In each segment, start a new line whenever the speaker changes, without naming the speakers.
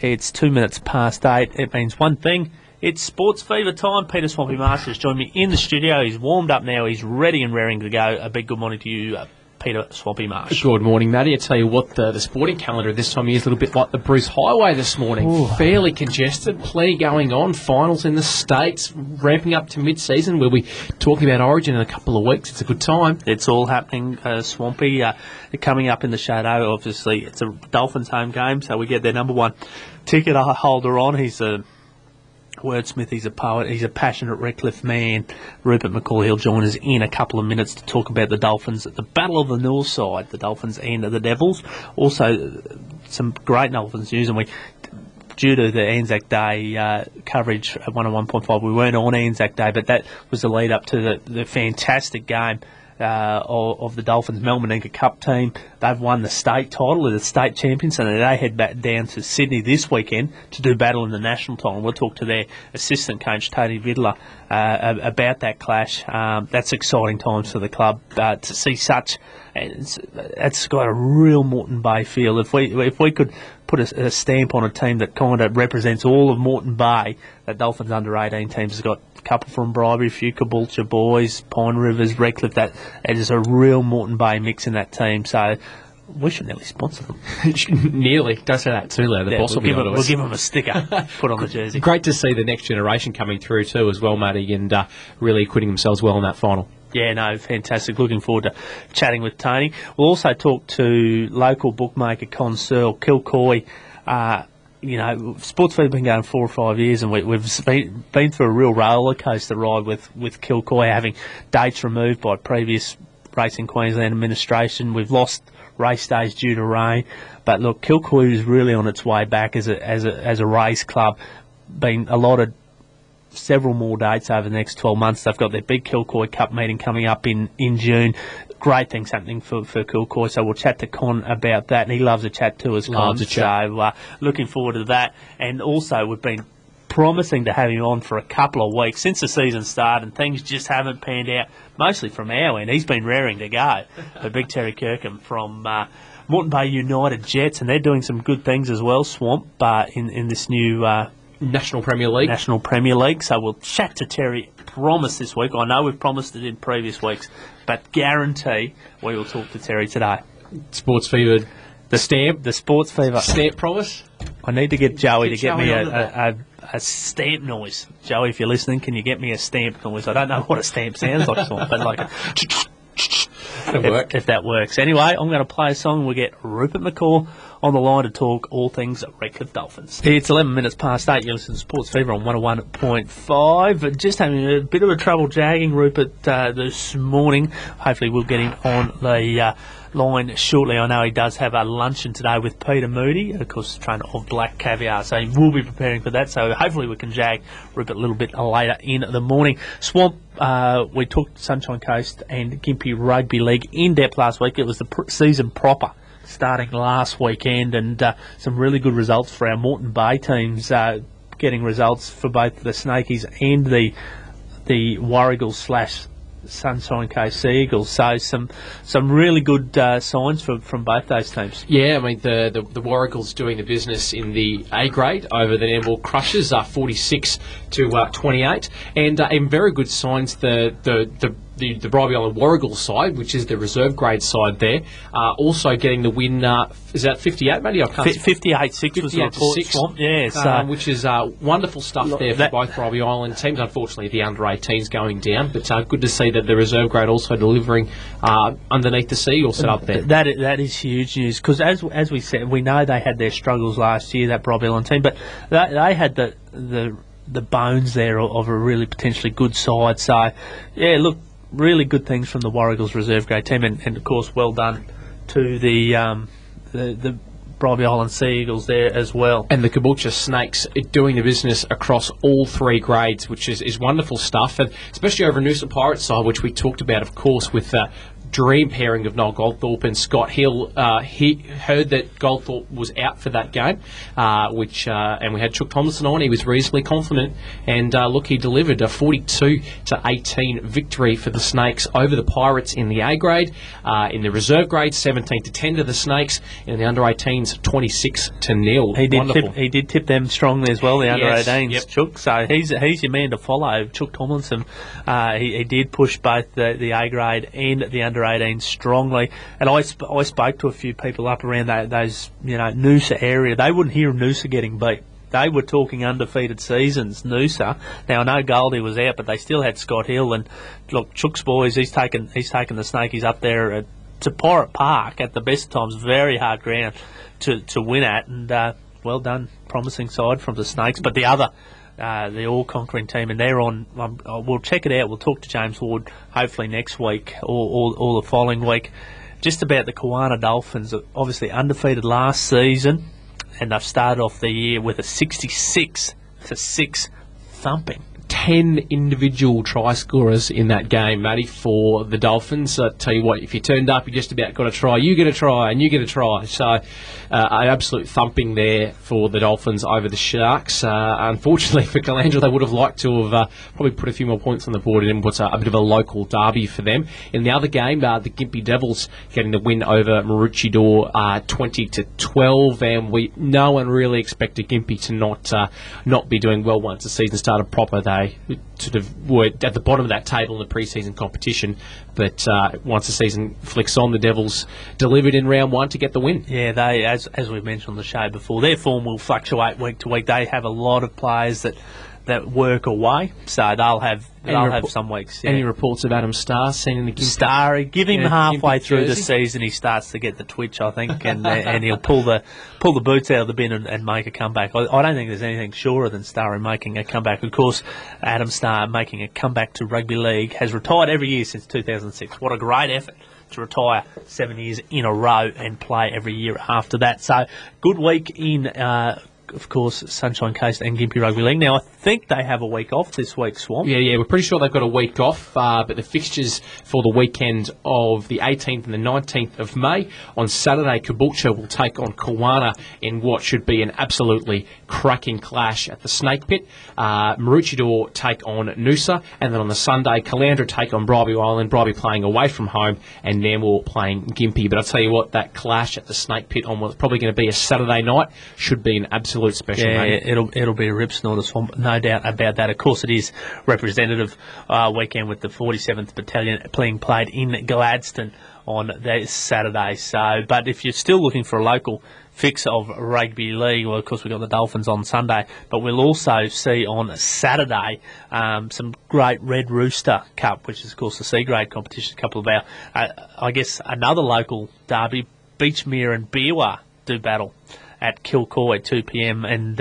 It's 2 minutes past 8. It means one thing. It's SportsFeva time. Peter Swampy Masters joined me in the studio. He's warmed up now. He's ready and raring to go. A big good morning to you, Peter Swampy Marsh.
Good morning, Matty. I tell you what, the sporting calendar this time of year is a little bit like the Bruce Highway this morning.
Ooh.
Fairly congested, plenty going on. Finals in the States, ramping up to mid-season. We'll be talking about Origin in a couple of weeks. It's a good time.
It's all happening, Swampy. Coming up in the shadow, obviously, it's a Dolphins home game, so we get their number one ticket holder on. He's a wordsmith, he's a poet, he's a passionate Redcliffe man. Rupert McCall, he'll join us in a couple of minutes to talk about the Dolphins, the Battle of the North Side, the Dolphins and the Devils. Also, some great Dolphins news, and due to the Anzac Day coverage at 101.5, we weren't on Anzac Day, but that was the lead up to the fantastic game of the Dolphins Melbourne Cup team. They've won the state title, they're the state champions, and they head back down to Sydney this weekend to do battle in the national title. We'll talk to their assistant coach, Tony Vidler, about that clash. That's exciting times for the club to see such. It's got a real Moreton Bay feel. If we could put a stamp on a team that kind of represents all of Moreton Bay, that Dolphins under-18 teams has got a couple from Bribery, a few Caboolture boys, Pine Rivers, Redcliffe. That is a real Moreton Bay mix in that team. So we should nearly sponsor them.
Nearly. Don't say that too loud. The boss will be on to us.
We'll give them a sticker put on the jersey.
Great to see the next generation coming through too as well, Matty, and really acquitting themselves well in that final.
Yeah, no, fantastic. Looking forward to chatting with Tony. We'll also talk to local bookmaker Con Searle, Kilcoy. SportsFeva been going 4 or 5 years, and we've been through a real roller coaster ride with Kilcoy, having dates removed by previous Racing Queensland administration. We've lost race days due to rain, but look, Kilcoy is really on its way back as a race club. Been allotted several more dates over the next 12 months. They've got their big Kilcoy Cup meeting coming up in June. Great things happening for Kilcoy, so we'll chat to Con about that, and he loves a chat too as Con.
Loves a chat.
So looking forward to that. And also we've been promising to have him on for a couple of weeks since the season started, and things just haven't panned out, mostly from our end. He's been raring to go. The big Terry Kirkham from Moreton Bay United Jets, and they're doing some good things as well, Swamp, in this new
National Premier League.
So we'll chat to Terry, promise this week. I know we've promised it in previous weeks, but guarantee we will talk to Terry today.
SportsFeva, the
SportsFeva
stamp promise.
I need to get Joey to get me
Joey
a stamp noise. Joey, if you're listening, can you get me a stamp noise? I don't know what a stamp sounds like, but like if that works. Anyway, I'm going to play a song. We'll get Rupert McCall on the line to talk all things Redcliffe Dolphins. It's 11 minutes past 8. You listen to SportsFeva on 101.5. Just having a bit of a trouble jagging Rupert this morning. Hopefully we'll get him on the line shortly. I know he does have a luncheon today with Peter Moody, of course, trainer of Black Caviar, so he will be preparing for that. So hopefully we can jag Rupert a little bit later in the morning. Swamp, we talked Sunshine Coast and Gympie Rugby League in depth last week. It was the season proper starting last weekend, and some really good results for our Moreton Bay teams, getting results for both the Snakies and the Warragul / Sunshine Coast Sea Eagles. So some really good signs from both those teams.
Yeah, I mean the Warragul's doing the business in the A grade over the Nambour Crushers, 46 to 28, and very good signs the Bribey Island Warragul side, which is the reserve grade side there, also getting the win. Is that 58, Matty?
58-6 was the report, Swamp. Yeah,
which is wonderful stuff there for both Bribey Island teams. Unfortunately, the under-18s going down, but good to see that the reserve grade also delivering underneath the Seagull set up there.
That is huge news, because as we said, we know they had their struggles last year, that Bribey Island team, but they had the bones there of a really potentially good side. So, yeah, look, really good things from the Warragul's reserve grade team, and of course, well done to the Bribey Island Sea Eagles there as well.
And the Caboolture Snakes doing the business across all 3 grades, which is wonderful stuff, and especially over Noosa Pirates side, which we talked about, of course, with dream pairing of Noel Goldthorpe and Scott Hill. He heard that Goldthorpe was out for that game, and we had Chuck Tomlinson on. He was reasonably confident, and look, he delivered a 42-18 victory for the Snakes over the Pirates in the A grade. In the reserve grade, 17-10 to the Snakes. In the under-18s, 26-0.
He did tip them strongly as well, the under-18s,
Yep.
Chuck. So he's your man to follow, Chuck Tomlinson. He did push both the A grade and the under-18 strongly. And I spoke to a few people up around those Noosa area. They wouldn't hear of Noosa getting beat. They were talking undefeated seasons, Noosa. Now I know Goldie was out, but they still had Scott Hill. And look, Chuck's boys, he's taken the Snakies up there to Pirate Park at the best times. Very hard ground to win at, and well done, promising side from the Snakes. But the other, the all-conquering team, and they're on. We'll check it out. We'll talk to James Ward hopefully next week or the following week, just about the Kawana Dolphins. Obviously undefeated last season, and they've started off the year with a 66-6 thumping.
10 individual try scorers in that game, Matty, for the Dolphins. I tell you what, if you turned up, you just about got a try. You get a try, and you get a try. So, an absolute thumping there for the Dolphins over the Sharks. Unfortunately for Calandra, they would have liked to have probably put a few more points on the board in what's a bit of a local derby for them. In the other game, the Gympie Devils getting the win over Maroochydore 20-12, and no one really expected Gympie to not be doing well once the season started proper. They sort of were at the bottom of that table in the pre-season competition, but once the season flicks on, the Devils delivered in round one to get the win.
Yeah, they, as we've mentioned on the show before, their form will fluctuate week to week. They have a lot of players that work away, so they'll have some weeks. Yeah.
Any reports of Adam Starr seen in the Gympie?
Starr, give him halfway
Gympie
through the
jersey?
season, he starts to get the twitch, I think, and he'll pull the boots out of the bin and make a comeback. I don't think there's anything surer than Starr in making a comeback. Of course, Adam Starr making a comeback to rugby league, has retired every year since 2006. What a great effort to retire 7 years in a row and play every year after that. So, good week in of course, Sunshine Coast and Gympie Rugby League. Now, I think they have a week off this week, Swamp.
Yeah, we're pretty sure they've got a week off, but the fixtures for the weekend of the 18th and the 19th of May. On Saturday, Caboolture will take on Kawana in what should be an absolutely cracking clash at the Snake Pit. Maroochydore take on Noosa, and then on the Sunday, Calandra take on Bribie Island, Bribie playing away from home, and Nambour playing Gympie. But I'll tell you what, that clash at the Snake Pit on what's probably going to be a Saturday night should be an absolute special night.
It'll be a rip snort, Swamp, no doubt about that. Of course, it is representative weekend with the 47th Battalion being played in Gladstone on this Saturday. So, but if you're still looking for a local fix of rugby league, well, of course, we've got the Dolphins on Sunday, but we'll also see on Saturday some great Red Rooster Cup, which is, of course, the C grade competition. A couple of our, I guess, another local derby, Beachmere and Beerwah do battle at Kilcoy at 2 p.m, and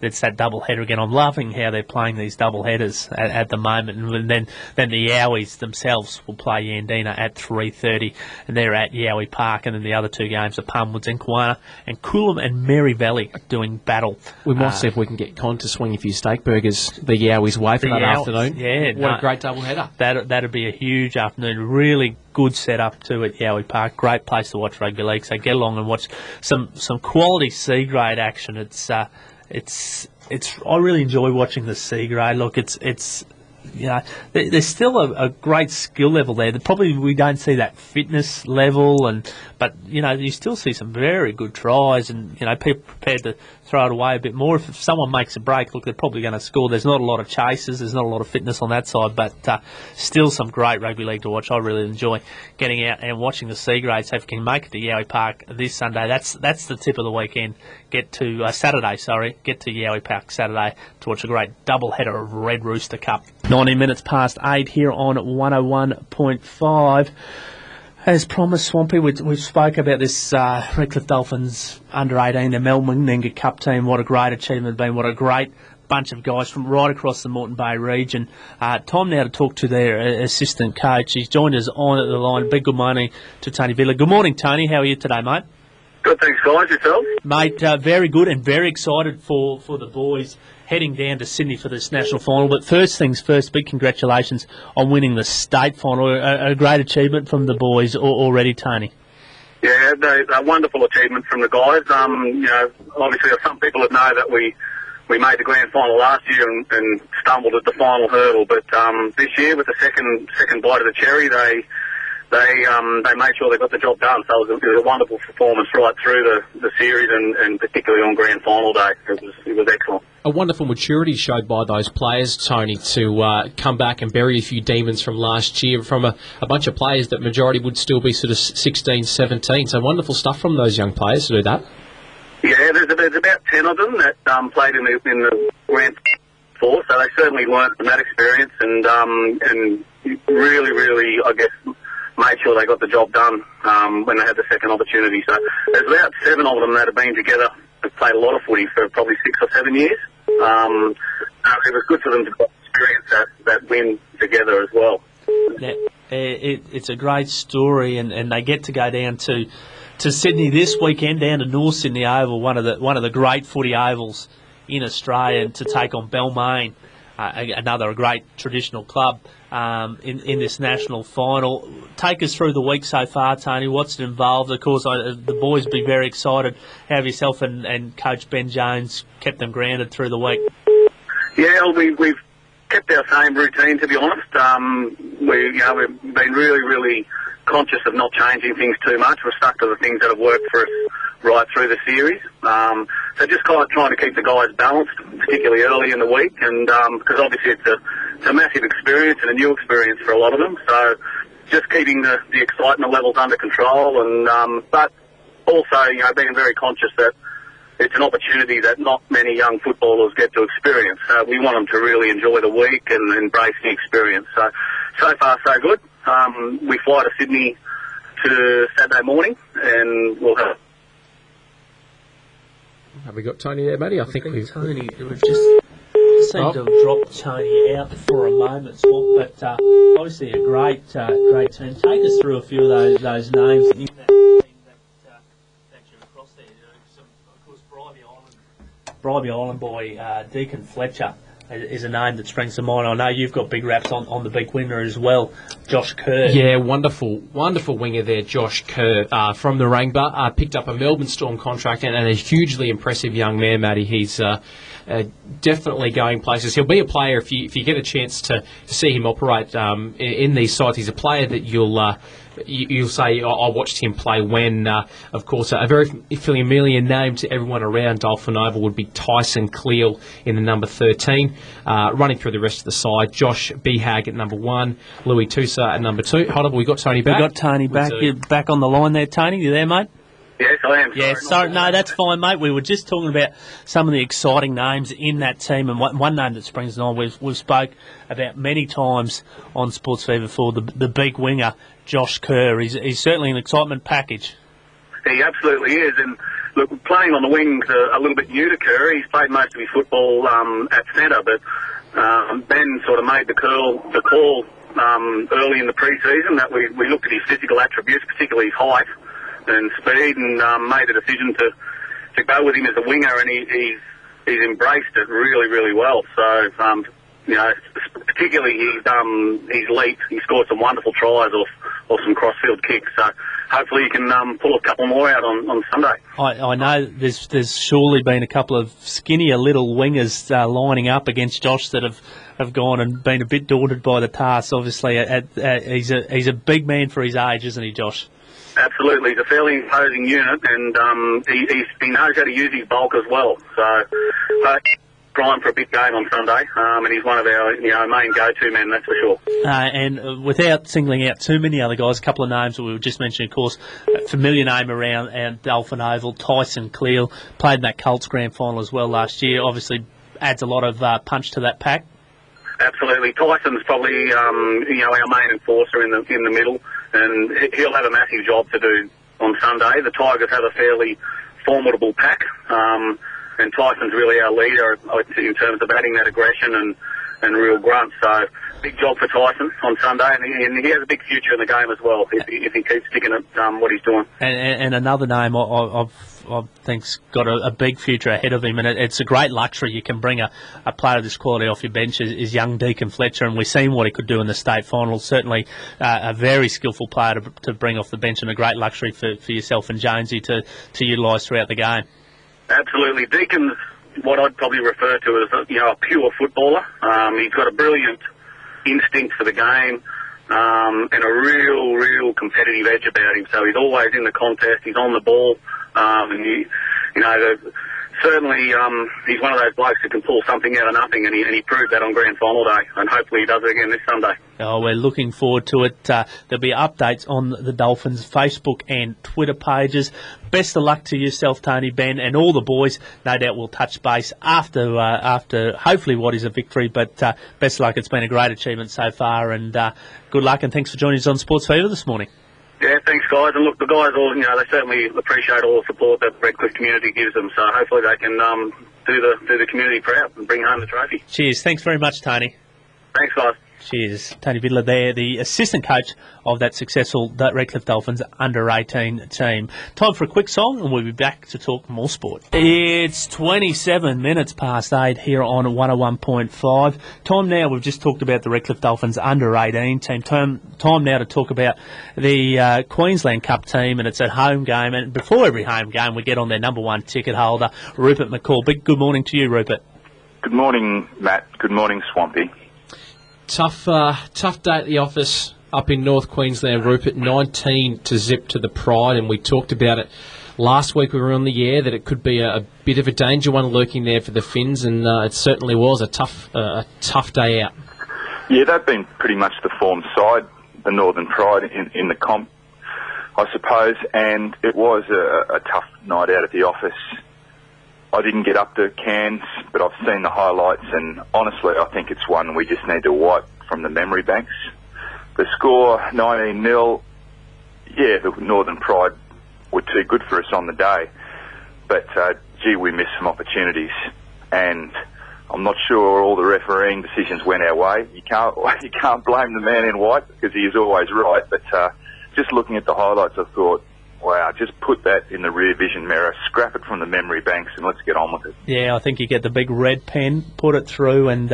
it's that double header again. I'm loving how they're playing these double headers at the moment, and then the Yowies themselves will play Yandina at 3:30, and they're at Yowie Park, and then the other two games are Palmwoods and Kawana, and Coolum and Mary Valley doing battle.
We might see if we can get Con to swing a few steak burgers the Yowies way for that afternoon.
Yeah,
what a great double header.
That'd be a huge afternoon. Really good setup too at Yowie Park. Great place to watch rugby league. So get along and watch some quality C grade action. It's I really enjoy watching the C grade. Look, it's there's still a great skill level there. Probably we don't see that fitness level, but you still see some very good tries, and people prepared to throw it away a bit more. If someone makes a break, look, they're probably going to score. There's not a lot of chases. There's not a lot of fitness on that side, but still some great rugby league to watch. I really enjoy getting out and watching the C grade. So if you can make it to Yowie Park this Sunday, that's the tip of the weekend. Get to Saturday, get to Yowie Park Saturday to watch a great double header of Red Rooster Cup. 19 minutes past 8 here on 101.5. As promised, Swampy, we spoke about this Redcliffe Dolphins under-18, the Melbourne Cup team. What a great achievement it's been. What a great bunch of guys from right across the Moreton Bay region. Time now to talk to their assistant coach. He's joined us on the line. Big good morning to Tony Villa. Good morning, Tony. How are you today, mate?
Good, thanks, guys. Yourself?
Mate, very good and very excited for the boys heading down to Sydney for this national final. But first things first, big congratulations on winning the state final. A great achievement from the boys already, Tony.
Yeah, a wonderful achievement from the guys. Obviously some people would know that we made the grand final last year and stumbled at the final hurdle. But this year, with the second bite of the cherry, they made sure they got the job done. So it was a wonderful performance right through the series and particularly on grand final day. It was excellent.
A wonderful maturity showed by those players, Tony, to come back and bury a few demons from last year from a bunch of players that majority would still be sort of 16, 17. So wonderful stuff from those young players to do that.
Yeah, there's about 10 of them that played in the grand four, so they certainly learnt from that experience and really, really, I guess, made sure they got the job done when they had the second opportunity. So there's about 7 of them that have been together, have played a lot of footy for probably 6 or 7 years. It was good for them to experience that win together as well.
Yeah, it's a great story, and they get to go down to Sydney this weekend, down to North Sydney Oval, one of the great footy ovals in Australia, and to take on Balmain, another great traditional club in this national final. Take us through the week so far, Tony. What's involved? Of course, the boys will be very excited. How have yourself and Coach Ben Jones kept them grounded through the week?
Yeah, we've kept our same routine, to be honest. We've been really, really conscious of not changing things too much. We're stuck to the things that have worked for us right through the series. So just kind of trying to keep the guys balanced, particularly early in the week, and because obviously it's a massive experience and a new experience for a lot of them. So just keeping the excitement levels under control, and but also being very conscious that it's an opportunity that not many young footballers get to experience. We want them to really enjoy the week and embrace the experience. So far so good. We fly to Sydney to Saturday morning, and we'll
Have we got Tony there, Matty? I think we've
Tony. We've just seemed to have dropped Tony out for a moment, Swamp, but obviously a great team. Take us through a few of those names in that team that you're across there. Of course, Bribey Island boy, Deacon Fletcher is a name that springs to mind. I know you've got big raps on the big winner as well, Josh Kerr.
Yeah, wonderful winger there, Josh Kerr from the Rangba. Picked up a Melbourne Storm contract and a hugely impressive young man, Matty. He's definitely going places. He'll be a player if you get a chance to see him operate in these sides. He's a player that you'll say, I watched him play when, of course, a very familiar name to everyone around Dolphin Oval would be Tyson Cleal in the number 13. Running through the rest of the side, Josh Behag at number 1, Louis Tousa at number 2. Hold on, we got Tony back.
We got Tony back. You're back on the line there, Tony. You there, mate?
Yes, I am.
Yeah, sorry, no, that's fine, mate. We were just talking about some of the exciting names in that team, and one name that springs to mind we've spoke about many times on SportsFeva for the big winger, Josh Kerr. He's certainly an excitement package.
He absolutely is, and look, playing on the wings a little bit new to Kerr. He's played most of his football at centre, but Ben sort of made the call early in the pre-season that we looked at his physical attributes, particularly his height and speed, and made a decision to go with him as a winger, and he's embraced it really, really well. So, particularly his leap, he scored some wonderful tries off some cross-field kicks. So hopefully he can pull a couple more out on Sunday.
I know there's surely been a couple of skinnier little wingers lining up against Josh that have gone and been a bit daunted by the task. Obviously, he's a big man for his age, isn't he, Josh?
Absolutely, he's a fairly imposing unit, and he knows how to use his bulk as well. So, prime for a big game on Sunday, and he's one of our main go-to men, that's for sure.
And without singling out too many other guys, a couple of names that we were just mentioning, of course, a familiar name around Dolphin Oval, Tyson Cleal, played in that Colts grand final as well last year. Obviously, adds a lot of punch to that pack.
Absolutely, Tyson's probably our main enforcer in the middle, and he'll have a massive job to do on Sunday. The Tigers have a fairly formidable pack, and Tyson's really our leader in terms of adding that aggression and real grunt. So big job for Tyson on Sunday, and he has a big future in the game as well if he keeps sticking at what he's doing.
And another name I think's got a big future ahead of him, and it's a great luxury. You can bring a player of this quality off your bench is young Deacon Fletcher, and we've seen what he could do in the state final. Certainly a very skillful player to bring off the bench, and a great luxury for yourself and Jonesy to utilise throughout the game.
Absolutely. Deacon's what I'd probably refer to as a pure footballer. He's got a brilliant instinct for the game, and a real competitive edge about him. So he's always in the contest. He's on the ball, and certainly he's one of those blokes who can pull something out of nothing, and he proved that on Grand Final day, and hopefully he does it again this Sunday.
Oh, we're looking forward to it. There'll be updates on the Dolphins' Facebook and Twitter pages. Best of luck to yourself, Tony, Ben, and all the boys. No doubt we'll touch base after hopefully what is a victory, but best of luck. It's been a great achievement so far, and good luck, and thanks for joining us on SportsFeva this morning.
Yeah, thanks, guys. And look, the guys all, they certainly appreciate all the support that the Redcliffe community gives them. So hopefully they can do the community proud and bring home the trophy.
Cheers. Thanks very much, Tony.
Thanks, guys.
Cheers. Tony Vidler there, the assistant coach of that successful Redcliffe Dolphins under-18 team. Time for a quick song, and we'll be back to talk more sport. It's 27 minutes past 8 here on 101.5. Time now, we've just talked about the Redcliffe Dolphins under-18 team. Time now to talk about the Queensland Cup team, and it's a home game. And before every home game, we get on their number one ticket holder, Rupert McCall. Big good morning to you, Rupert.
Good morning, Matt. Good morning, Swampy.
Tough day at the office up in North Queensland, Rupert. 19-0 to the Pride, and we talked about it last week we were on the air, that it could be a bit of a danger one lurking there for the Finns, and it certainly was a tough day out.
Yeah, they've been pretty much the form side, the Northern Pride in the comp, I suppose, and it was a tough night out at the office. I didn't get up to Cairns, but I've seen the highlights, and honestly, I think it's one we just need to wipe from the memory banks. The score, 19-0, yeah, the Northern Pride were too good for us on the day, but gee, we missed some opportunities, and I'm not sure all the refereeing decisions went our way. You can't blame the man in white because he is always right, but just looking at the highlights, I thought, wow, just put that in the rear vision mirror, scrap it from the memory banks, and let's get on with it. Yeah,
I think you get the big red pen, put it through, and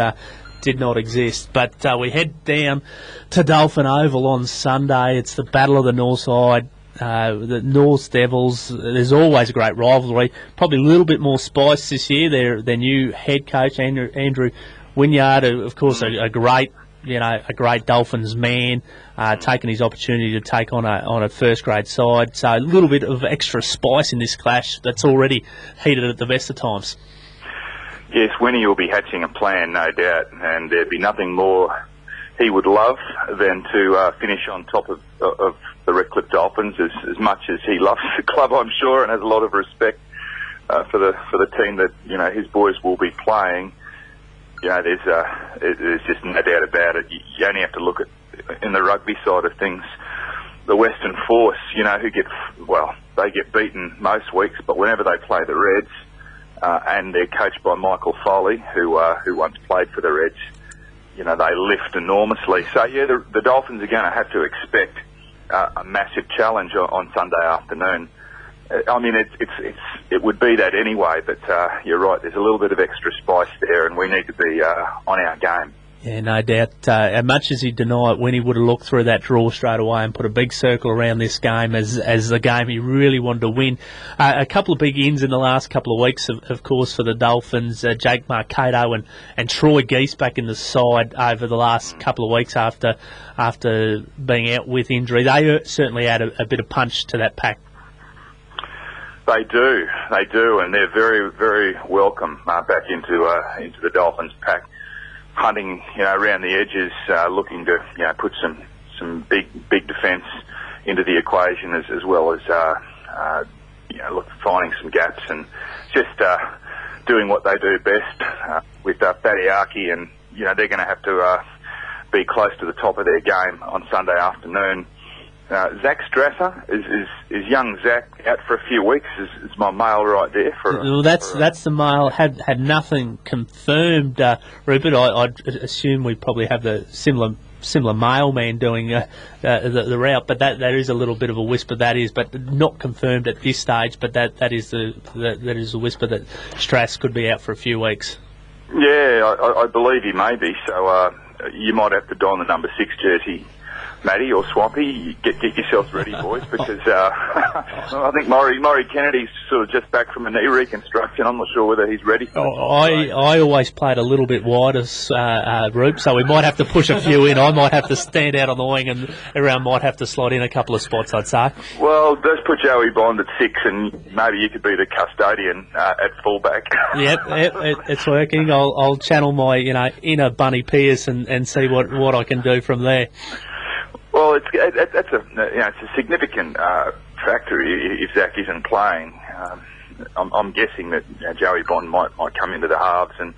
did not exist. But we head down to Dolphin Oval on Sunday. It's the Battle of the North Side. The North Devils, there's always a great rivalry. Probably a little bit more spice this year. Their new head coach, Andrew Wynyard, of course, a great Dolphins man, taking his opportunity to take on a first grade side. So a little bit of extra spice in this clash that's already heated at the best of times.
Yes, Winnie will be hatching a plan, no doubt, and there'd be nothing more he would love than to finish on top of the Redcliffe Dolphins, as much as he loves the club, I'm sure, and has a lot of respect for the team that his boys will be playing. There's just no doubt about it. You only have to look at, in the rugby side of things, the Western Force, they get beaten most weeks, but whenever they play the Reds, and they're coached by Michael Foley, who once played for the Reds, they lift enormously. So, yeah, the Dolphins are going to have to expect a massive challenge on Sunday afternoon. I mean, it would be that anyway, but you're right, there's a little bit of extra spice there, and we need to be on our game.
Yeah, no doubt. As much as he denied it, when he would have looked through that draw straight away and put a big circle around this game as the game he really wanted to win. A couple of big ins in the last couple of weeks, of course, for the Dolphins. Jake Marcato and Troy Geese back in the side over the last couple of weeks after being out with injury. They certainly add a bit of punch to that pack.
They do, and they're very, very welcome back into the Dolphins pack, hunting around the edges, looking to put some big defence into the equation as well as finding some gaps and just doing what they do best with Badiaki, and they're going to have to be close to the top of their game on Sunday afternoon. Zach Strasser is young Zach out for a few weeks. Is my mail right there?
Well, that's the mail. Had nothing confirmed, Rupert. I'd assume we probably have the similar mailman doing the route, but that is a little bit of a whisper. That is, but not confirmed at this stage. But that is a whisper that Strass could be out for a few weeks.
Yeah, I believe he may be. So you might have to don the number 6 jersey, Matty or Swampy. Get yourselves ready, boys, because I think Maury Kennedy's sort of just back from a knee reconstruction. I'm not sure whether he's ready for it.
I always played a little bit wider, Roop, so we might have to push a few in. I might have to stand out on the wing, and everyone might have to slide in a couple of spots, I'd say.
Well, let's put Joey Bond at 6, and maybe you could be the custodian at fullback.
Yep, it's working. I'll channel my inner Bunny Pierce and see what I can do from there.
Well, it's a significant factor if Zach isn't playing. I'm guessing that Joey Bond might come into the halves, and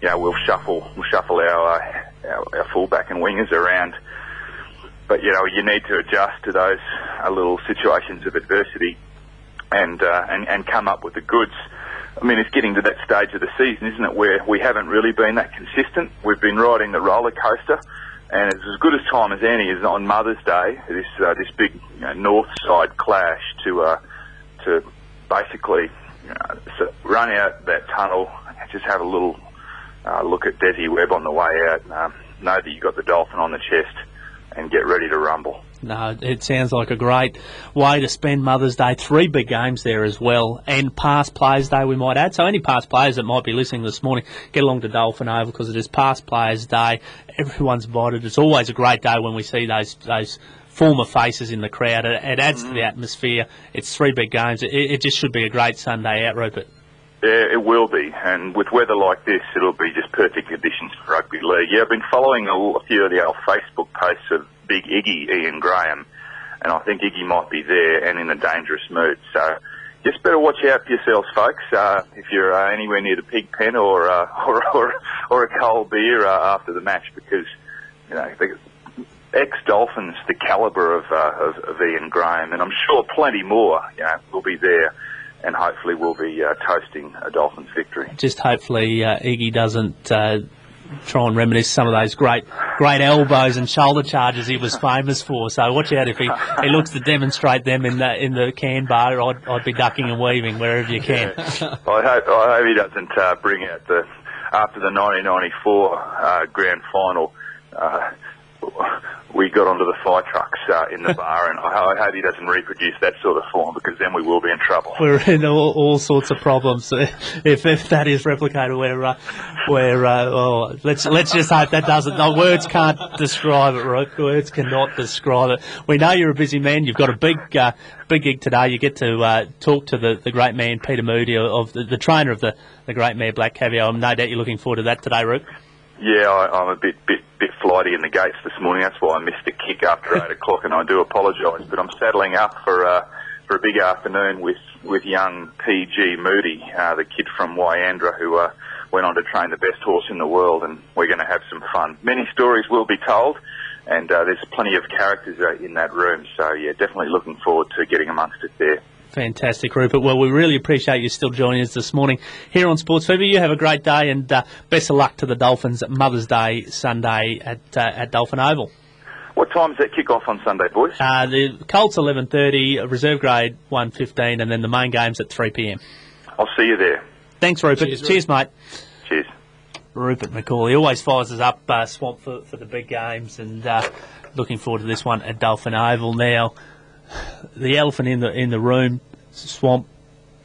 we'll shuffle our fullback and wingers around. But you need to adjust to those little situations of adversity, and come up with the goods. I mean, it's getting to that stage of the season, isn't it, where we haven't really been that consistent. We've been riding the roller coaster. And it's as good a time as any is on Mother's Day, this big north side clash to basically run out that tunnel, just have a little look at Desi Webb on the way out, know that you've got the Dolphin on the chest, and get ready to rumble.
No, it sounds like a great way to spend Mother's Day. 3 big games there as well, and Past Players Day, we might add. So any past players that might be listening this morning, get along to Dolphin Oval because it is Past Players Day. Everyone's invited. It's always a great day when we see those former faces in the crowd. It adds to the atmosphere. It's 3 big games. It just should be a great Sunday out, Rupert.
Yeah, it will be, and with weather like this, it'll be just perfect conditions for rugby league. Yeah, I've been following a few of the old Facebook posts of Big Iggy, Ian Graham, and I think Iggy might be there and in a dangerous mood. So just better watch out for yourselves, folks. If you're anywhere near the pig pen or a cold beer after the match, because the ex-Dolphins, the calibre of Ian Graham, and I'm sure plenty more, will be there. And hopefully we'll be toasting a Dolphins victory. Just
hopefully Iggy doesn't try and reminisce some of those great elbows and shoulder charges he was famous for. So watch out if he looks to demonstrate them in the can bar. I'd be ducking and weaving wherever you can.
Yeah. I hope he doesn't bring out after the 1994 grand final. We got onto the fire trucks in the bar, and I hope he doesn't reproduce that sort of form, because then we will be in trouble.
We're in all sorts of problems if that is replicated. Let's just hope that doesn't. No, words can't describe it, right? Words cannot describe it. We know you're a busy man. You've got a big gig today. You get to talk to the great man Peter Moody, of the trainer of the great mare Black Caviar. No doubt you're looking forward to that today, Roop.
Yeah, I'm a bit flighty in the gates this morning. That's why I missed the kick after 8 o'clock, and I do apologise. But I'm saddling up for a big afternoon with young PG Moody, the kid from Wyandra who went on to train the best horse in the world, and we're going to have some fun. Many stories will be told, and there's plenty of characters in that room. So yeah, definitely looking forward to getting amongst it there.
Fantastic, Rupert. Well, we really appreciate you still joining us this morning here on SportsFeva. You have a great day, and best of luck to the Dolphins at Mother's Day Sunday at Dolphin Oval.
What time does that kick off on Sunday, boys?
The Colts 11:30, reserve grade 1:15, and then the main game's at 3 p.m.
I'll see you there.
Thanks, Rupert. Cheers, mate.
Cheers.
Rupert McCall. He always fires us up, Swamp, for the big games, and looking forward to this one at Dolphin Oval. Now, the elephant in the room, Swamp,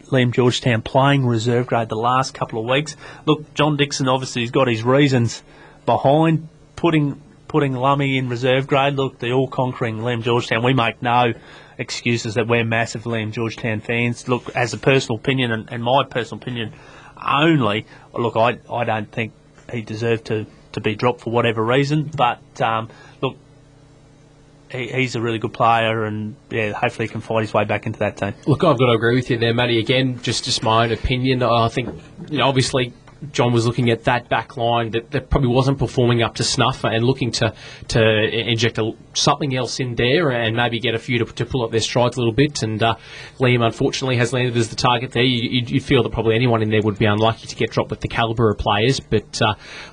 Liam Georgetown playing reserve grade the last couple of weeks. Look, John Dixon obviously has got his reasons behind putting Lummy in reserve grade. Look, the all-conquering Liam Georgetown, we make no excuses that we're massive Liam Georgetown fans. Look, as a personal opinion, and my personal opinion only, look, I don't think he deserved to be dropped for whatever reason, but look, he's a really good player, and yeah, hopefully he can fight his way back into that team.
Look, I've got to agree with you there, Matty. Again, just my own opinion. I think, obviously John was looking at that back line that probably wasn't performing up to snuff, and looking to inject a something else in there and maybe get a few to pull up their strides a little bit. And Liam, unfortunately, has landed as the target there. You'd feel that probably anyone in there would be unlucky to get dropped with the calibre of players. But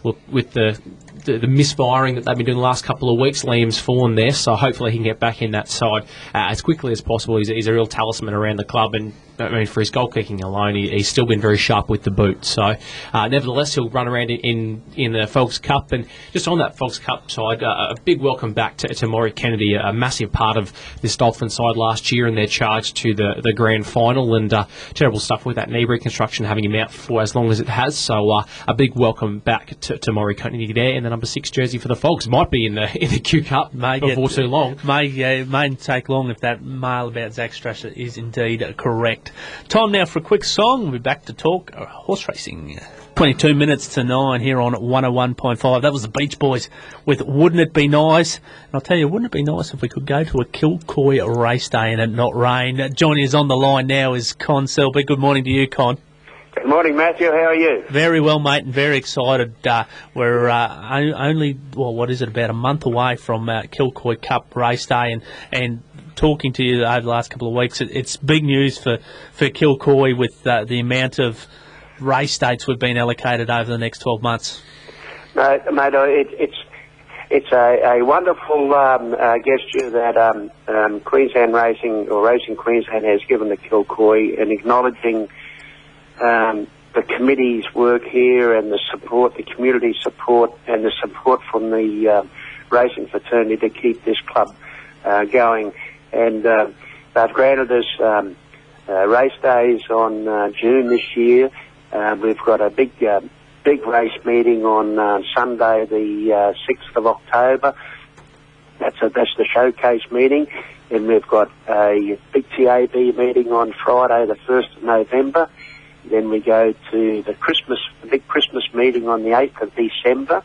look, with the misfiring that they've been doing the last couple of weeks, Liam's fallen there, so hopefully he can get back in that side as quickly as possible. He's a real talisman around the club, and I mean, for his goal kicking alone, he's still been very sharp with the boot. So, nevertheless, he'll run around in the Fogs Cup. And just on that Fogs Cup side, a big welcome back to Maury Kennedy, a massive part of this Dolphin side last year and their charge to the grand final. And terrible stuff with that knee reconstruction, having him out for as long as it has. So, a big welcome back to Maury Kennedy there. And the number 6 jersey for the Fogs might be in the Q Cup before too long.
May take long if that mail about Zach Strasser is indeed correct. Time now for a quick song. We'll be back to talk horse racing. 22 minutes to 9 here on 101.5. That was the Beach Boys with Wouldn't It Be Nice? And I'll tell you, wouldn't it be nice if we could go to a Kilcoy race day and it not rain? Joining us on the line now is Con Selby. Good morning to you, Con.
Good morning, Matthew. How are you?
Very well, mate, and very excited. We're only, about a month away from Kilcoy Cup race day, and talking to you over the last couple of weeks, it's big news for Kilcoy with the amount of race dates we've been allocated over the next 12 months.
Mate, it's a wonderful gesture that Queensland Racing, or Racing Queensland, has given to Kilcoy, and acknowledging the committee's work here and the support, the community support, and the support from the racing fraternity to keep this club going. And they've granted us race days on June this year. We've got a big race meeting on Sunday, the 6th of October. That's the showcase meeting. And we've got a big TAB meeting on Friday, the 1st of November. Then we go to the big Christmas meeting on the 8th of December.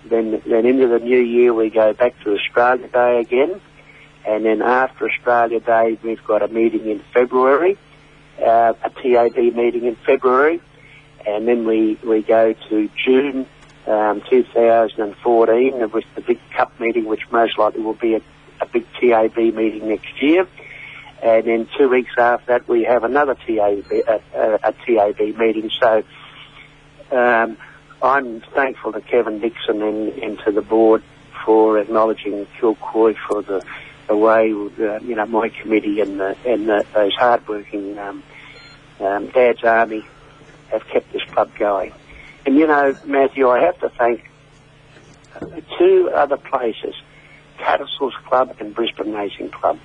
Then into the new year we go back to Australia Day again. And then after Australia Day we've got a meeting in February, a TAB meeting in February. And then we go to June 2014 with the big Cup meeting, which most likely will be a big TAB meeting next year. And then 2 weeks after that, we have another TAB meeting. So I'm thankful to Kevin Dixon and to the board for acknowledging Kilcoy for the way my committee and those hardworking Dad's Army have kept this club going. And Matthew, I have to thank two other places, Tattersalls Club and Brisbane Racing Club.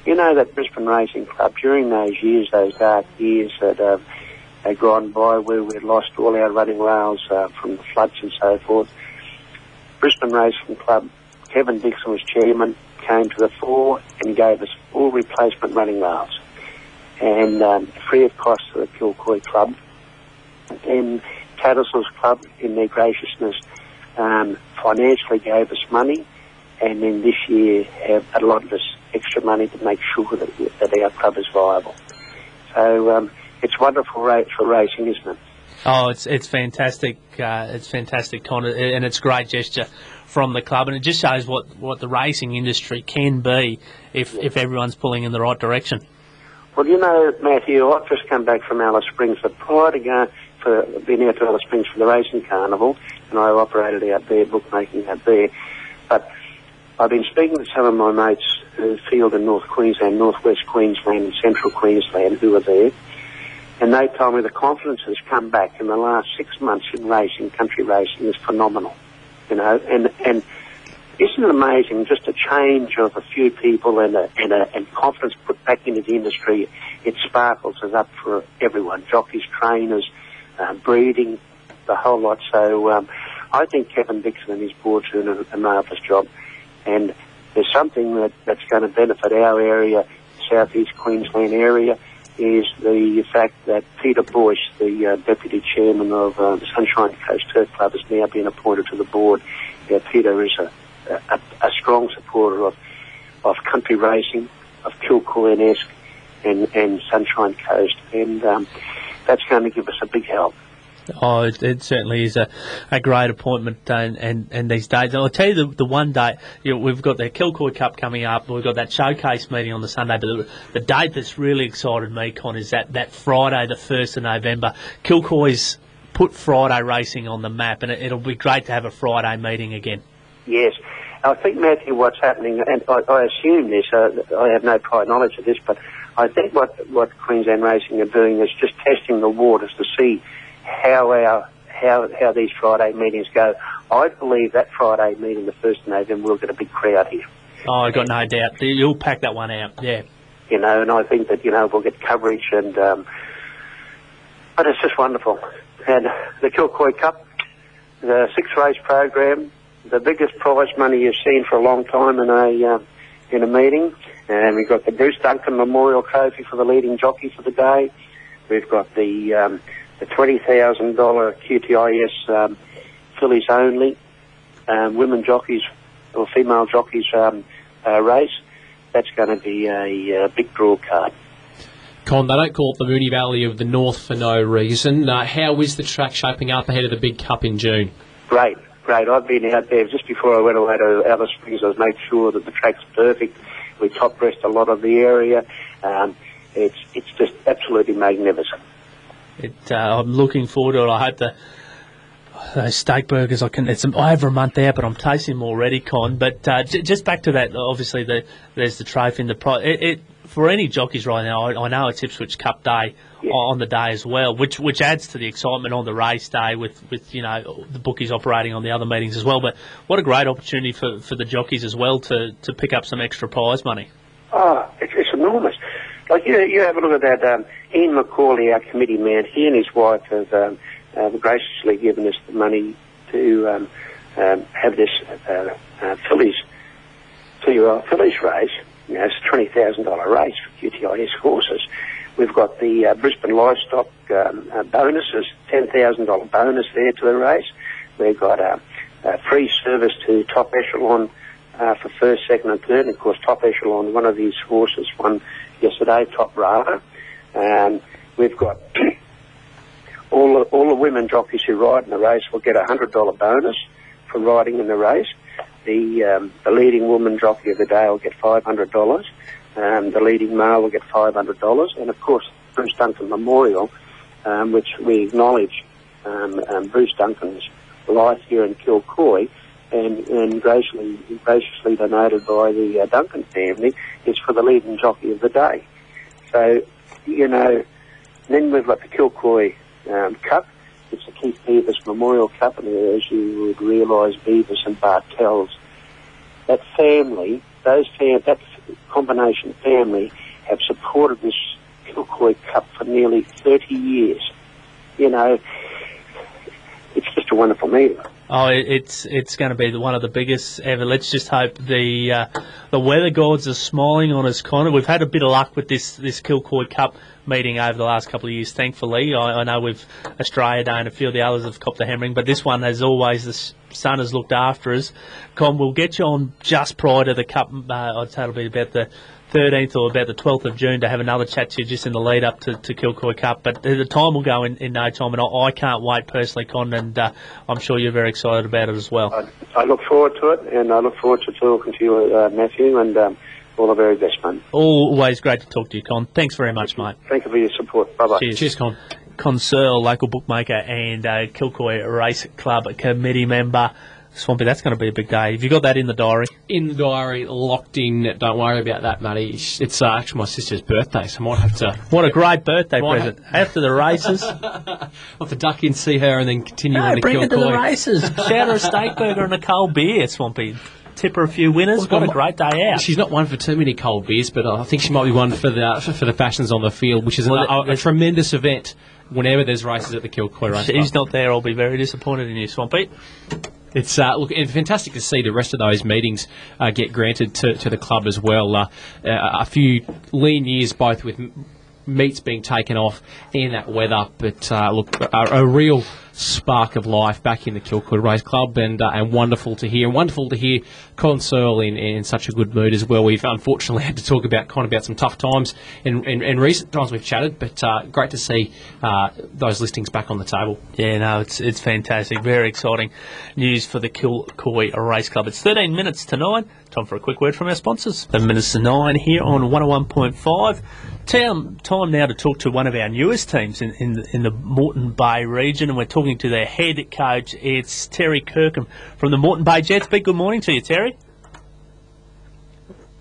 You know that Brisbane Racing Club, during those years, those dark years that had gone by where we'd lost all our running rails from the floods and so forth, Brisbane Racing Club, Kevin Dixon was chairman, came to the fore and gave us all replacement running rails, and free of cost to the Kilcoy Club. Then Tattersalls Club, in their graciousness, financially gave us money, and then this year have allotted us extra money to make sure that our club is viable. So it's wonderful for racing, isn't it?
Oh, it's fantastic. It's fantastic, Con, and it's a great gesture from the club, and it just shows what the racing industry can be if everyone's pulling in the right direction.
Well, Matthew, I've just come back from Alice Springs. But prior to being out to Alice Springs for the racing carnival, and I operated out there, bookmaking out there. But I've been speaking to some of my mates who field in North Queensland, North West Queensland and Central Queensland who are there, and they told me the confidence has come back in the last 6 months in racing. Country racing is phenomenal, and isn't it amazing, just a change of a few people and confidence put back into the industry? It sparkles us up for everyone, jockeys, trainers, breeding, the whole lot. So I think Kevin Dixon and his board's doing a marvellous job, and there's something that's going to benefit our area, southeast Queensland area, is the fact that Peter Boyce, the deputy chairman of the Sunshine Coast Turf Club, has now been appointed to the board. Peter is a strong supporter of country racing, of Kilcoy-esque and Sunshine Coast, and that's going to give us a big help.
Oh, it certainly is a great appointment, and these days. I'll tell you the one date, we've got the Kilcoy Cup coming up, we've got that showcase meeting on the Sunday, but the date that's really excited me, Con, is that Friday, the 1st of November. Kilcoy's put Friday racing on the map, and it'll be great to have a Friday meeting again.
Yes. I think, Matthew, what's happening, and I assume this, I have no prior knowledge of this, but I think what Queensland Racing are doing is just testing the waters to see how these Friday meetings go. I believe that Friday meeting, the 1st of November, we'll get a big crowd here.
Oh, I've got no doubt. You'll pack that one out, yeah.
And I think that, we'll get coverage, and but it's just wonderful. And the Kilcoy Cup, the 6-race program, the biggest prize money you've seen for a long time in a meeting. And we've got the Bruce Duncan Memorial Trophy for the leading jockey for the day. We've got the $20,000 QTIS fillies only women jockeys or female jockeys race. That's going to be a big draw card.
Con, they don't call it the Moonee Valley of the North for no reason. How is the track shaping up ahead of the big cup in June?
Great. I've been out there just before I went away to Alice Springs. I was making sure that the track's perfect. We top dressed a lot of the area. It's just absolutely magnificent.
I'm looking forward to it. I hope those steak burgers, it's over a month out, but I'm tasting them already, Con. But just back to that, obviously there's the trophy and the prize. For any jockeys right now, I know it's Ipswich Cup Day on the day as well, which adds to the excitement on the race day with the bookies operating on the other meetings as well. But what a great opportunity for the jockeys as well to pick up some extra prize money.
Oh, it's enormous. Like you have a look at that. Ian McCauley, our committee man, he and his wife have graciously given us the money to have this fillies race. It's a $20,000 race for QTIS horses. We've got the Brisbane Livestock bonuses, $10,000 bonus there to the race. We've got a free service to Top Echelon for first, second and third. And, of course, Top Echelon, one of these horses won yesterday, Top Rava. We've got all the women jockeys who ride in the race will get a $100 bonus for riding in the race. The leading woman jockey of the day will get $500. The leading male will get $500. And, of course, Bruce Duncan Memorial, which we acknowledge Bruce Duncan's life here in Kilcoy, and graciously donated by the Duncan family, is for the leading jockey of the day. So, then we've got the Kilcoy Cup. It's the Keith Beavis Memorial Cup, and as you would realise, Beavis and Bartels, that family, that combination family, have supported this Kilcoy Cup for nearly 30 years. It's just a wonderful meeting.
Oh, it's going to be one of the biggest ever. Let's just hope the weather gods are smiling on us, Connor. We've had a bit of luck with this Kilcoy Cup meeting over the last couple of years, thankfully. I know Australia Day and a few of the others have copped the hammering, but this one, as always, the sun has looked after us. Con, we'll get you on just prior to the Cup. I'd say it'll be about the 13th or about the 12th of June to have another chat to you just in the lead up to Kilcoy Cup. But the time will go in no time, and I can't wait personally, Con, and I'm sure you're very excited about it as well.
I look forward to it, and I look forward to talking to you, Matthew, and all the very best, man.
Always great to talk to you, Con. Thanks very much, mate.
Thank you for your support. Bye-bye.
Cheers, Con.
Con Searle, local bookmaker and Kilcoy Race Club committee member. Swampy, that's going to be a big day. Have you got that in the diary?
In the diary, locked in. Don't worry about that, Matty. It's actually my sister's birthday, so I might have to...
What a great birthday present. After the races.
I'll have to duck in, see her, and then continue on to
bring
Kilcoy.
her to the races. Shout her a steak burger and a cold beer, Swampy. Tip her a few winners. What a great day out.
She's not one for too many cold beers, but I think she might be one for the fashions on the field, which is a tremendous event whenever there's races at the Kilcoy Race.
She's not there. I'll be very disappointed in you, Swampy.
It's it's fantastic to see the rest of those meetings get granted to the club as well. A few lean years, both with meets being taken off and that weather, but a real spark of life back in the Kilcoy Race Club, and wonderful to hear. And wonderful to hear Colin Searle in such a good mood as well. We've unfortunately had to talk about some tough times in recent times we've chatted, but great to see those listings back on the table.
Yeah, no, it's fantastic. Very exciting news for the Kilcoy Race Club. It's 13 minutes to 9. Time for a quick word from our sponsors. 7 minutes to 9 here on 101.5. Time now to talk to one of our newest teams in the Moreton Bay region, and we're talking to their head coach. It's Terry Kirkham from the Moreton Bay Jets. Big good morning to you, Terry.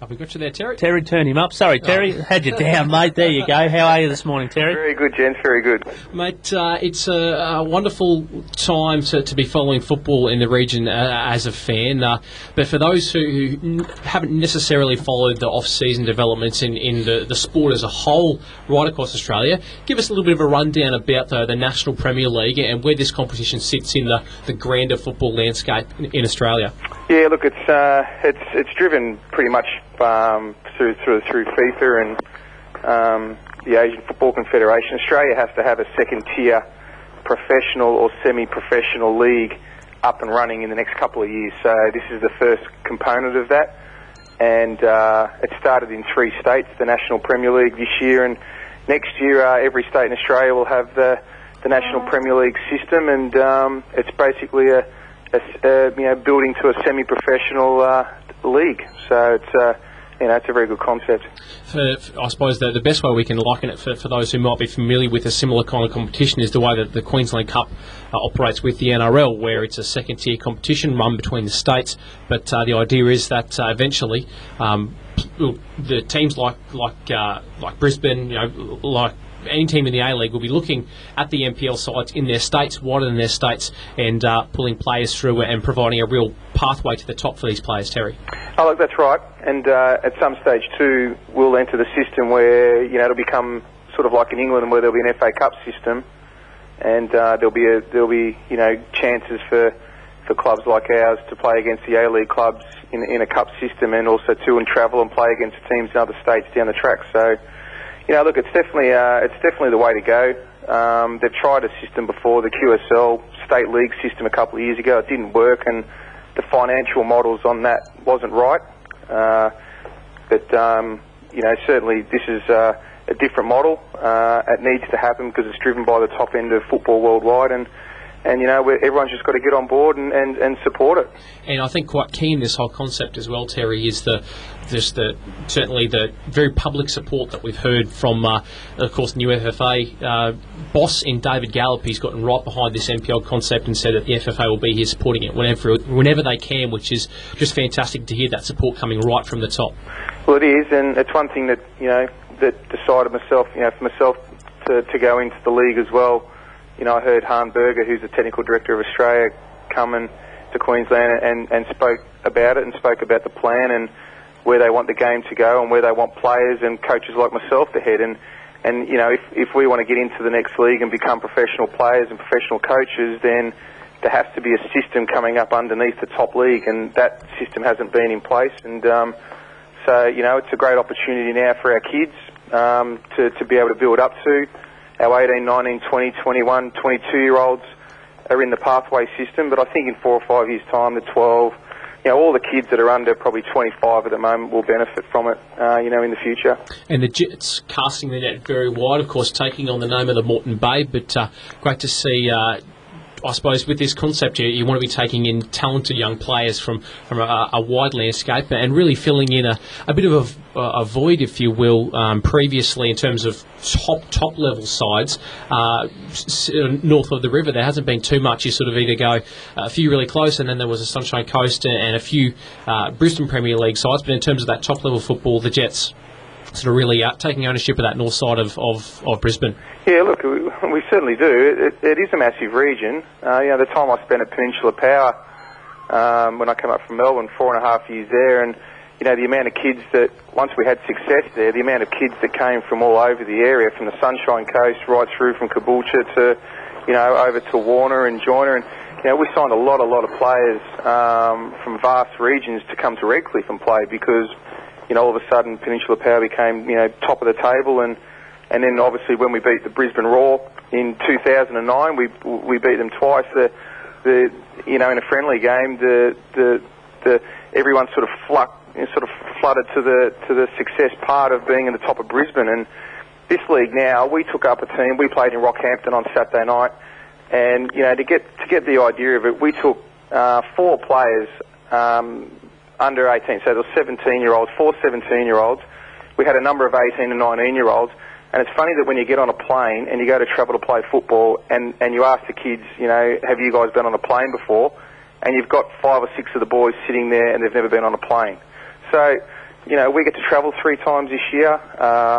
Have we got you there, Terry?
Terry, turn him up. Sorry, Terry. Had you down, mate. There you go. How are you this morning, Terry?
Very good, gents. Very good.
Mate, it's a wonderful time to be following football in the region as a fan. But for those who haven't necessarily followed the off-season developments in the sport as a whole right across Australia, give us a little bit of a rundown about the National Premier League and where this competition sits in the grander football landscape in Australia.
Yeah, look, it's driven pretty much through FIFA and the Asian Football Confederation. Australia has to have a second-tier professional or semi-professional league up and running in the next couple of years. So this is the first component of that, and it started in 3 states, the National Premier League this year, and next year every state in Australia will have the National Premier League system, and it's basically building to a semi-professional league. So it's a very good concept.
I suppose the best way we can liken it for those who might be familiar with a similar kind of competition is the way that the Queensland Cup operates with the NRL, where it's a second-tier competition run between the states. But the idea is that eventually the teams like Brisbane, like any team in the A-League will be looking at the NPL sides in their states, wider than their states, and pulling players through and providing a real pathway to the top for these players, Terry.
Oh, look, that's right. And at some stage too, we'll enter the system where it'll become sort of like in England, where there'll be an FA Cup system, and there'll be chances for clubs like ours to play against the A-League clubs in a cup system, and also and travel and play against teams in other states down the track. So, look, it's definitely the way to go. They've tried a system before, the QSL State League system a couple of years ago. It didn't work, and the financial models on that wasn't right. But certainly this is a different model. It needs to happen because it's driven by the top end of football worldwide, and everyone's just got to get on board and support it.
And I think quite key in this whole concept as well, Terry, is certainly the very public support that we've heard from, of course, new FFA boss in David Gallup. He's gotten right behind this NPL concept and said that the FFA will be here supporting it whenever they can, which is just fantastic to hear that support coming right from the top.
Well, it is, and it's one thing that that decided for myself to go into the league as well. I heard Han Berger, who's the Technical Director of Australia, come to Queensland and spoke about it and spoke about the plan and where they want the game to go and where they want players and coaches like myself to head. And if we want to get into the next league and become professional players and professional coaches, then there has to be a system coming up underneath the top league, and that system hasn't been in place. And so it's a great opportunity now for our kids to be able to build up to. Our 18, 19, 20, 21, 22-year-olds are in the pathway system, but I think in 4 or 5 years' time, the 12, all the kids that are under probably 25 at the moment will benefit from it, in the future.
And the Jets casting the net very wide, of course, taking on the name of the Moreton Bay, but great to see. I suppose with this concept, you want to be taking in talented young players from a wide landscape and really filling in a bit of a void, if you will, previously in terms of top level sides north of the river. There hasn't been too much. You sort of either go a few really close, and then there was a Sunshine Coast and a few Brisbane Premier League sides. But in terms of that top level football, the Jets sort of really taking ownership of that north side of Brisbane.
Yeah, look, we certainly do. It is a massive region. The time I spent at Peninsula Power when I came up from Melbourne, 4.5 years there, and the amount of kids that, once we had success there, the amount of kids that came from all over the area, from the Sunshine Coast right through from Caboolture to, over to Warner and Joyner, and we signed a lot of players from vast regions to come to Redcliffe and play because all of a sudden Peninsula Power became top of the table, and then obviously when we beat the Brisbane Roar in 2009. We beat them twice. In a friendly game, everyone sort of flooded to the success part of being in the top of Brisbane. And this league now, we took up a team. We played in Rockhampton on Saturday night, and to get the idea of it, we took 4 players under 18. So there were 17-year-olds, 4 17-year-olds. We had a number of 18 and 19-year-olds. And it's funny that when you get on a plane and you go to travel to play football and you ask the kids, have you guys been on a plane before? And you've got 5 or 6 of the boys sitting there and they've never been on a plane. So, we get to travel 3 times this year.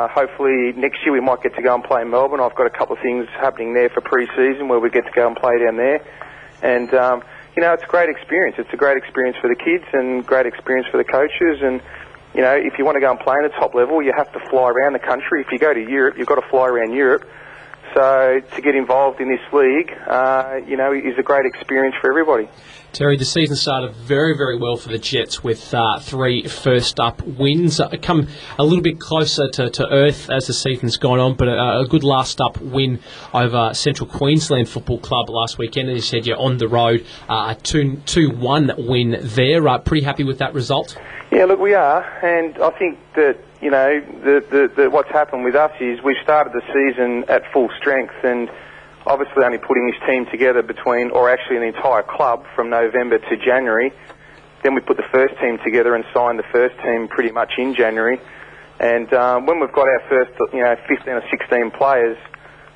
Hopefully next year we might get to go and play in Melbourne. I've got a couple of things happening there for pre-season where we get to go and play down there. And, it's a great experience. It's a great experience for the kids and great experience for the coaches. And, if you want to go and play at the top level, you have to fly around the country. If you go to Europe, you've got to fly around Europe. So to get involved in this league, is a great experience for everybody.
Terry, the season started very, very well for the Jets with 3 first-up wins. Come a little bit closer to earth as the season's gone on, but a good last-up win over Central Queensland Football Club last weekend. And you said you're on the road, a 2-1 win there. Pretty happy with that result?
Yeah, look, we are, and I think that, what's happened with us is we've started the season at full strength, and obviously only putting this team together actually an entire club from November to January. Then we put the first team together and signed the first team pretty much in January. And when we've got our first, 15 or 16 players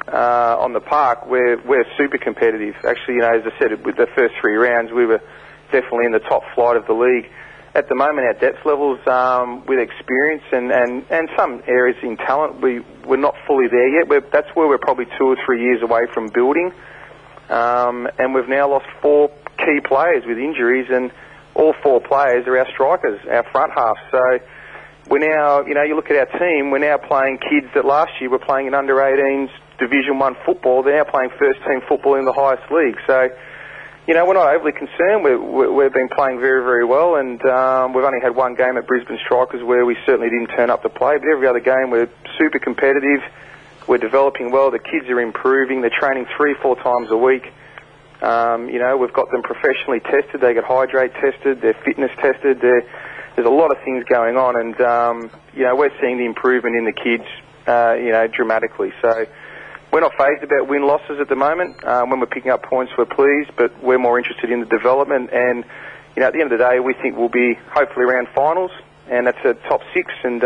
on the park, we're super competitive. Actually, as I said, with the first 3 rounds, we were definitely in the top flight of the league. At the moment, our depth levels, with experience and some areas in talent, we're not fully there yet. That's where we're probably 2 or 3 years away from building. And we've now lost 4 key players with injuries, and all 4 players are our strikers, our front half. So we're now, you look at our team, we're now playing kids that last year were playing in under-18s Division 1 football. They're now playing first-team football in the highest league. So we're not overly concerned. We've been playing very, very well, and we've only had 1 game at Brisbane Strikers where we certainly didn't turn up to play. But every other game, we're super competitive. We're developing well. The kids are improving. They're training 3-4 times a week. We've got them professionally tested. They get hydrate tested. They're fitness tested. There's a lot of things going on, and we're seeing the improvement in the kids, dramatically. So we're not phased about win-losses at the moment. When we're picking up points, we're pleased, but we're more interested in the development. And, at the end of the day, we think we'll be hopefully around finals, and that's a top 6. And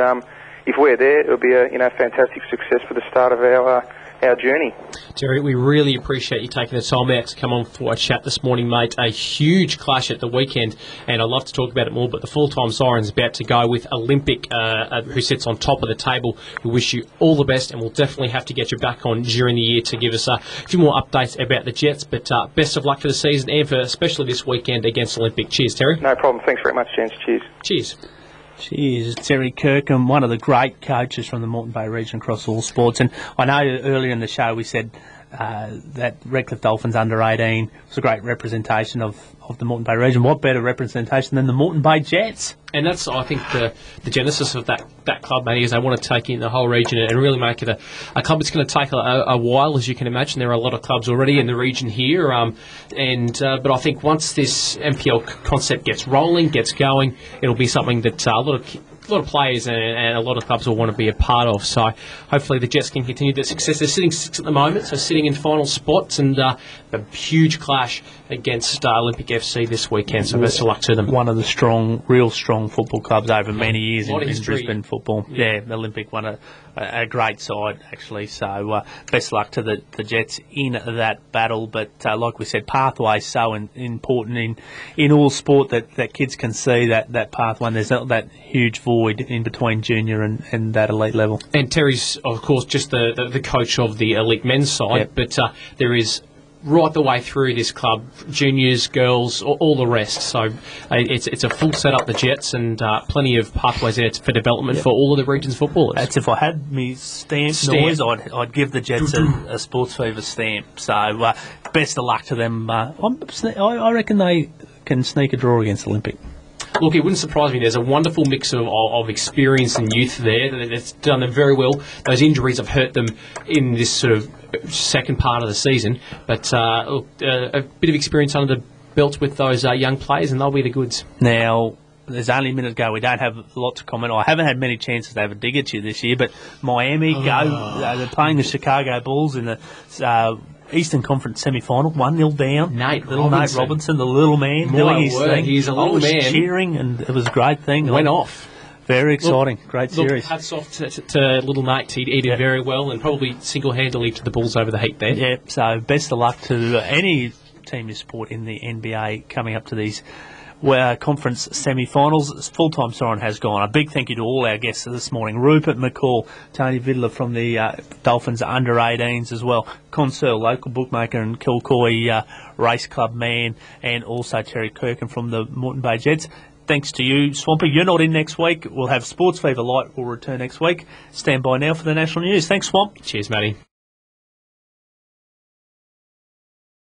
if we're there, it'll be a fantastic success for the start of our journey.
Terry, we really appreciate you taking the time out to come on for a chat this morning, mate. A huge clash at the weekend, and I'd love to talk about it more, but the full-time Siren's about to go with Olympic, who sits on top of the table. We wish you all the best, and we'll definitely have to get you back on during the year to give us a few more updates about the Jets, but best of luck for the season and for especially this weekend against Olympic. Cheers, Terry.
No problem. Thanks very much, gents. Cheers.
Cheers.
Cheers, Terry Kirkham, one of the great coaches from the Moreton Bay region across all sports. And I know earlier in the show we said that Redcliffe Dolphins under 18 was a great representation of the Moreton Bay region. What better representation than the Moreton Bay Jets?
And that's, I think, the genesis of that club, mate, is they want to take in the whole region and really make it a club that's going to take a while, as you can imagine. There are a lot of clubs already in the region here, but I think once this MPL concept gets rolling, gets going, it'll be something that a lot of players and a lot of clubs will want to be a part of. So hopefully the Jets can continue their success. They're sitting 6th at the moment, so sitting in final spots, and a huge clash against Olympic FC this weekend. So best of luck to them.
One of the real strong football clubs over many years in Brisbane football. Yeah, Olympic won a great side, actually. So best of luck to the Jets in that battle. But like we said, pathway is so important in all sport that kids can see that pathway. And there's that huge void in between junior and that elite level.
And Terry's, of course, just the coach of the elite men's side,
yep.
But there is right the way through this club, juniors, girls, all the rest. So it's a full setup, the Jets, and plenty of pathways there for development for all of the region's footballers.
That's if I had me stamp noise, I'd give the Jets a SportsFeva stamp. So best of luck to them. I reckon they can sneak a draw against Olympic.
look, it wouldn't surprise me. There's a wonderful mix of experience and youth there that's done them very well. Those injuries have hurt them in this sort of second part of the season, but look, a bit of experience under the belt with those young players, and they'll be the goods.
Now, there's only a minute to go. We don't have a lot to comment on. I haven't had many chances to have a dig at you this year, but Miami they're playing the Chicago Bulls in the Eastern Conference semi-final, 1-0 down.
Nate
Robinson, the little man, doing his thing.
He's a little man.
Cheering, and it was a great thing.
Went off.
Very exciting. Great series.
Hats off to little Nate. He did very well, and probably single-handedly to the Bulls over the heat there.
Yeah, so best of luck to any team you support in the NBA coming up to these conference semi-finals. Full-time siren has gone. A big thank you to all our guests this morning. Rupert McCall, Tony Vidler from the Dolphins under-18s as well, Conseil, local bookmaker and Kilcoy race club man, and also Terry Kirkin from the Moreton Bay Jets. Thanks to you, Swampy. You're not in next week. We'll have SportsFeva Light will return next week. Stand by now for the national news. Thanks, Swamp.
Cheers, Matty.